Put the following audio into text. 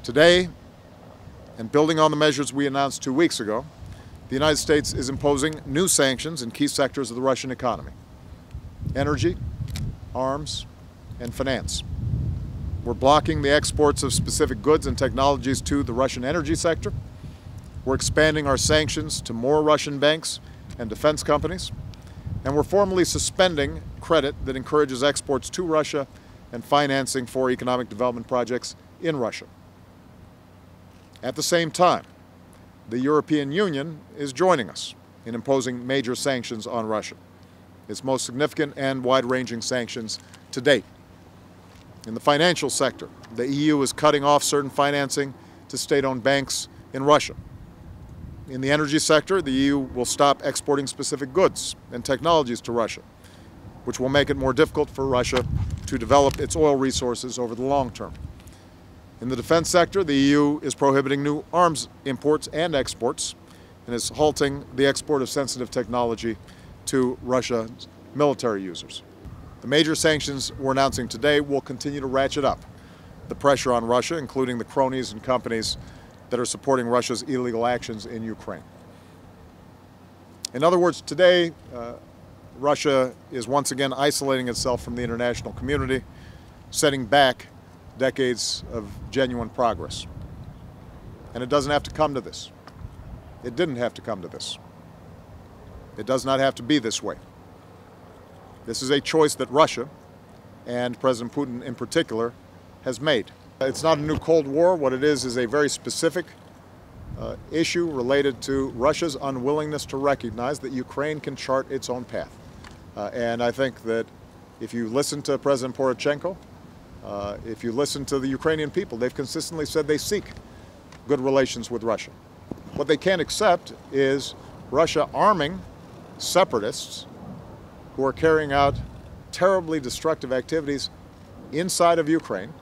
Today, and building on the measures we announced 2 weeks ago, the United States is imposing new sanctions in key sectors of the Russian economy: energy, arms, and finance. We're blocking the exports of specific goods and technologies to the Russian energy sector. We're expanding our sanctions to more Russian banks and defense companies. And we're formally suspending credit that encourages exports to Russia and financing for economic development projects in Russia. At the same time, the European Union is joining us in imposing major sanctions on Russia, its most significant and wide-ranging sanctions to date. In the financial sector, the EU is cutting off certain financing to state-owned banks in Russia. In the energy sector, the EU will stop exporting specific goods and technologies to Russia, which will make it more difficult for Russia to develop its oil resources over the long term. In the defense sector, the EU is prohibiting new arms imports and exports and is halting the export of sensitive technology to Russia's military users. The major sanctions we're announcing today will continue to ratchet up the pressure on Russia, including the cronies and companies that are supporting Russia's illegal actions in Ukraine. In other words, today, Russia is once again isolating itself from the international community, setting back decades of genuine progress. And it doesn't have to come to this. It didn't have to come to this. It does not have to be this way. This is a choice that Russia, and President Putin in particular, has made. It's not a new Cold War. What it is a very specific issue related to Russia's unwillingness to recognize that Ukraine can chart its own path. And I think that if you listen to President Poroshenko, if you listen to the Ukrainian people, they've consistently said they seek good relations with Russia. What they can't accept is Russia arming separatists who are carrying out terribly destructive activities inside of Ukraine,